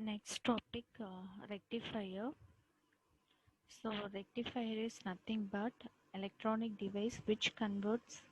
Next topic, rectifier. So rectifier is nothing but electronic device which converts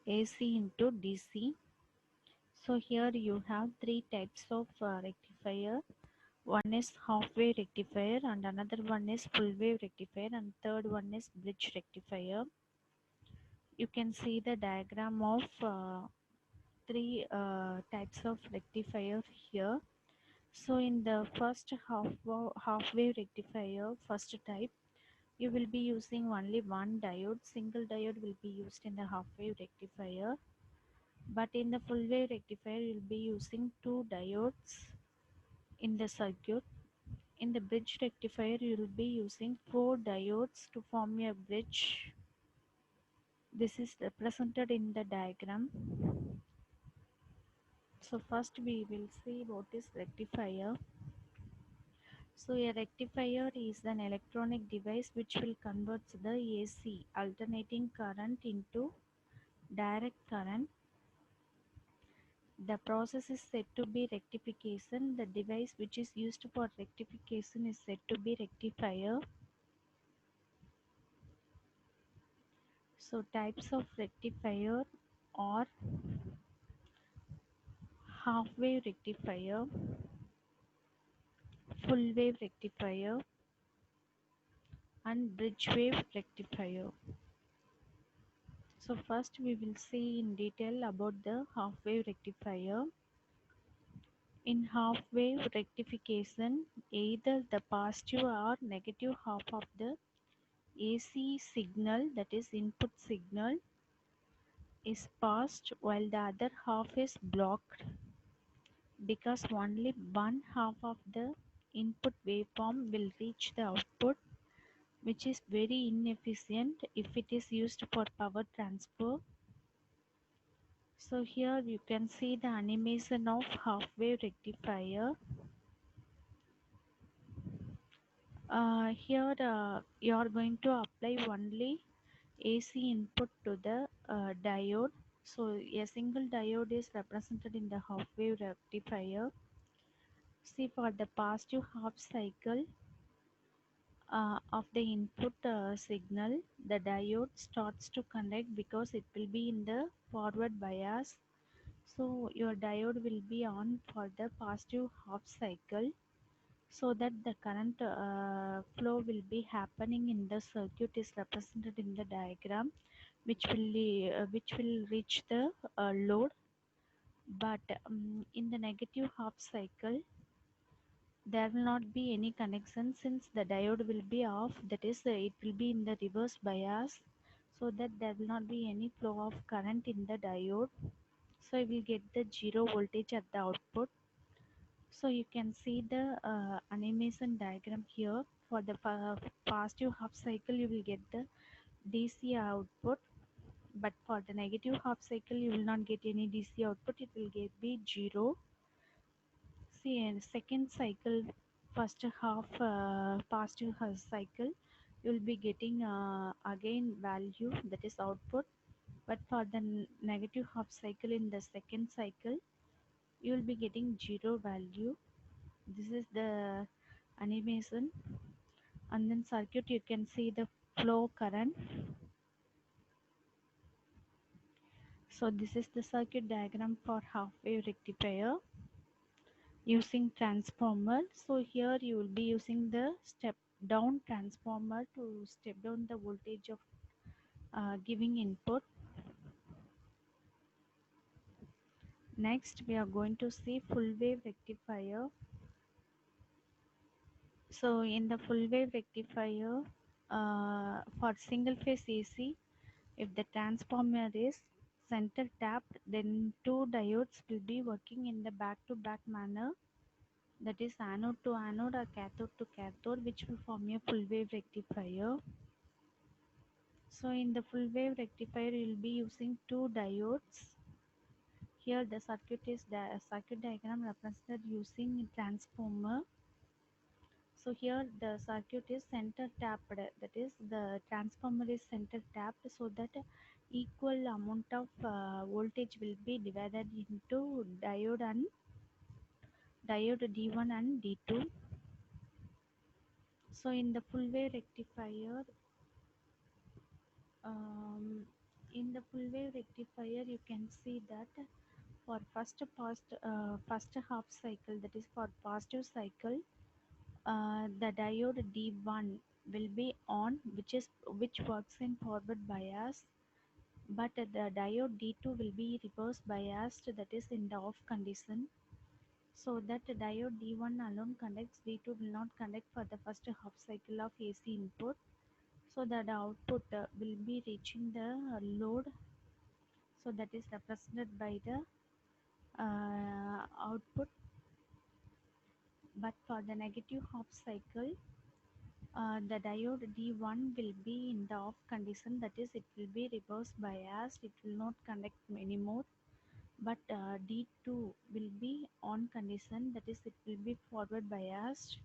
AC into DC. So here you have three types of rectifier. One is half wave rectifier, and another one is full wave rectifier, and third one is bridge rectifier. You can see the diagram of three types of rectifier here. So in the first half wave rectifier, first type, you will be using only one diode. Single diode will be used in the half wave rectifier. But in the full wave rectifier, you will be using two diodes in the circuit. In the bridge rectifier, you will be using four diodes to form a bridge. This is represented in the diagram. So first we will see what is rectifier. So a rectifier is an electronic device which will convert the AC alternating current into direct current. The process is said to be rectification. The device which is used for rectification is said to be rectifier. So types of rectifier are half wave rectifier, full wave rectifier, and bridge wave rectifier. So first we will see in detail about the half wave rectifier. In half wave rectification, either the positive or negative half of the AC signal, that is input signal, is passed while the other half is blocked, because only one half of the input waveform will reach the output, which is very inefficient if it is used for power transfer. So here you can see the animation of half wave rectifier. Here you are going to apply only AC input to the diode. So a single diode is represented in the half wave rectifier. See, for the positive half cycle of the input signal, the diode starts to connect because it will be in the forward bias. So your diode will be on for the positive half cycle, so that the current flow will be happening in the circuit is represented in the diagram, which will reach the load. But in the negative half cycle, there will not be any connection, since the diode will be off, that is it will be in the reverse bias, so that there will not be any flow of current in the diode. So you will get the zero voltage at the output. So you can see the animation diagram here. For the positive half cycle, you will get the DC output, but for the negative half cycle, you will not get any DC output. It will be zero. See, in second cycle, first half positive half cycle, you will be getting again value, that is output. But for the negative half cycle, in the second cycle, you will be getting zero value. This is the animation. And then circuit, you can see the flow current. So this is the circuit diagram for half wave rectifier using transformer. So here you will be using the step down transformer to step down the voltage of giving input. Next we are going to see full wave rectifier. So in the full wave rectifier, for single phase AC, if the transformer is center tapped, then two diodes will be working in the back to back manner, that is anode to anode or cathode to cathode, which will form a full wave rectifier. So in the full wave rectifier, you will be using two diodes. Here the circuit circuit diagram represented using transformer. So here the circuit is center tapped, that is the transformer is center tapped, so that equal amount of voltage will be divided into diode and diode D1 and D2. So in the full wave rectifier, um, you can see that for first half cycle, that is for positive cycle, the diode D1 will be on, which works in forward bias, but the diode D2 will be reverse biased, that is in the off condition. So that diode D1 alone conducts, D2 will not conduct for the first half cycle of AC input. So that the output will be reaching the load. So that is represented by the output. But for the negative half cycle, the diode D1 will be in the off condition, that is it will be reverse biased, it will not conduct anymore. But D2 will be on condition, that is it will be forward biased.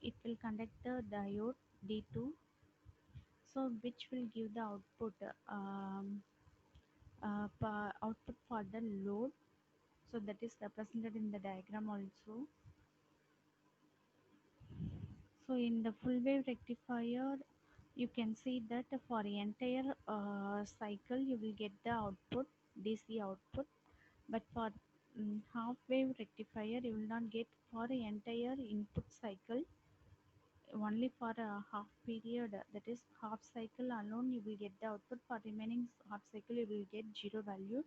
It will conduct the diode D2, so which will give the output for the load. So that is represented in the diagram also. So in the full wave rectifier, you can see that for entire cycle you will get the output, DC output, but for half wave rectifier you will not get for the entire input cycle, only for a half period, that is half cycle alone you will get the output, for remaining half cycle you will get zero value.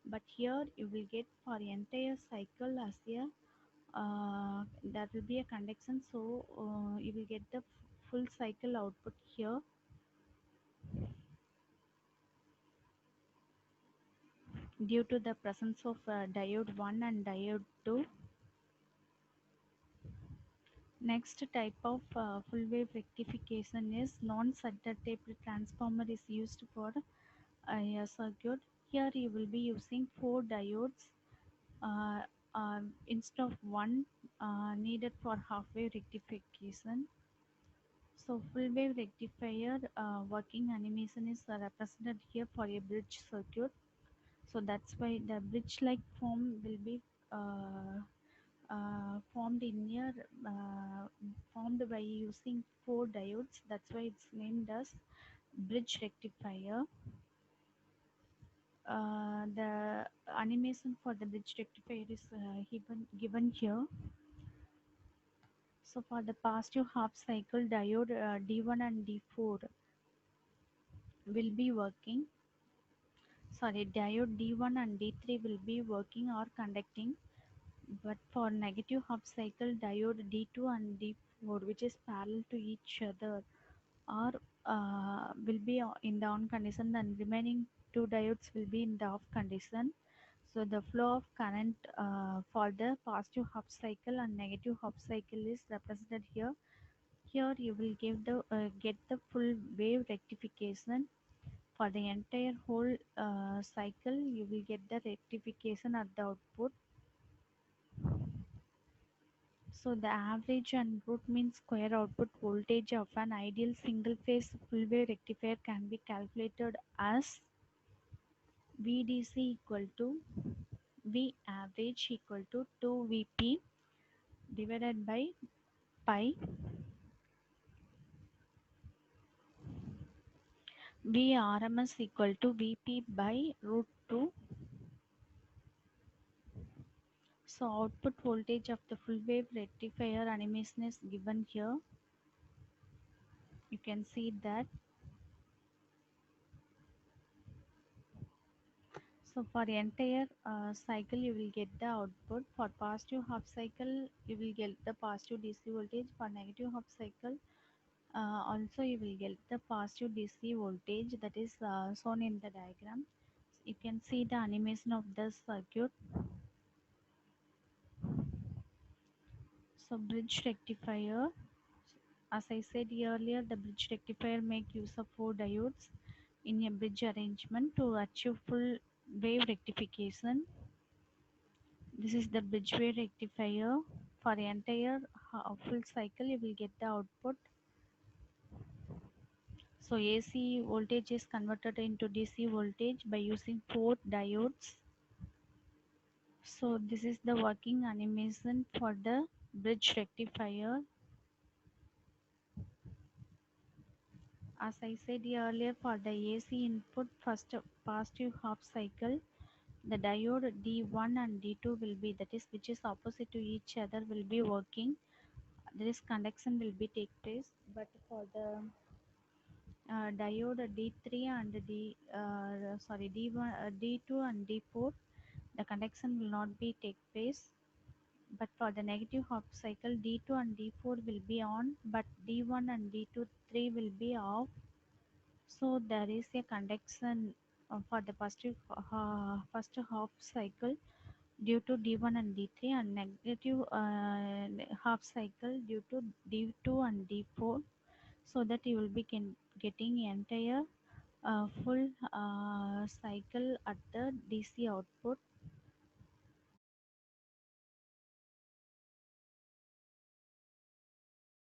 But here you will get for entire cycle as a there will be a conduction, so you will get the full cycle output here. Due to the presence of diode 1 and diode 2. Next type of full wave rectification is non-center taped transformer is used for a circuit. Here you will be using 4 diodes uh, instead of one needed for half wave rectification. So full wave rectifier working animation is represented here for a bridge circuit. So that's why the bridge like form will be uh, formed in here, formed by using 4 diodes. That's why it's named as bridge rectifier. The animation for the bridge rectifier is given here. So for the positive half cycle, diode D1 and D4 will be working. Sorry, diode D1 and D3 will be working or conducting. But for negative half cycle, diode D2 and D4, which is parallel to each other, or will be in the on condition, and remaining 2 diodes will be in the off condition. So the flow of current for the positive half cycle and negative half cycle is represented here. Here you will get the full wave rectification. For the entire whole cycle, you will get the rectification at the output. So the average and root mean square output voltage of an ideal single phase full wave rectifier can be calculated as VDC equal to V average equal to 2 Vp divided by pi, Vrms equal to Vp by root 2. So output voltage of the full wave rectifier animation is given here. You can see that. So for the entire cycle you will get the output. For positive half cycle you will get the positive DC voltage. For negative half cycle also you will get the positive DC voltage, that is shown in the diagram. You can see the animation of the circuit. So bridge rectifier, as I said earlier, the bridge rectifier make use of 4 diodes in a bridge arrangement to achieve full wave rectification. This is the bridge wave rectifier. For the entire full cycle you will get the output. So AC voltage is converted into DC voltage by using 4 diodes. So this is the working animation for the bridge rectifier. As I said earlier, for the AC input, first positive half cycle, the diode D1 and D2 will be, that is which is opposite to each other, will be working. This conduction will be take place. But for the diode D3 and D1, D2 and D4, the conduction will not be take place. But for the negative half cycle, D2 and D4 will be on, but D1 and D2 3 will be off. So there is a conduction for the positive first half cycle due to D1 and D3, and negative half cycle due to D2 and D4, so that you will be getting entire full cycle at the DC output.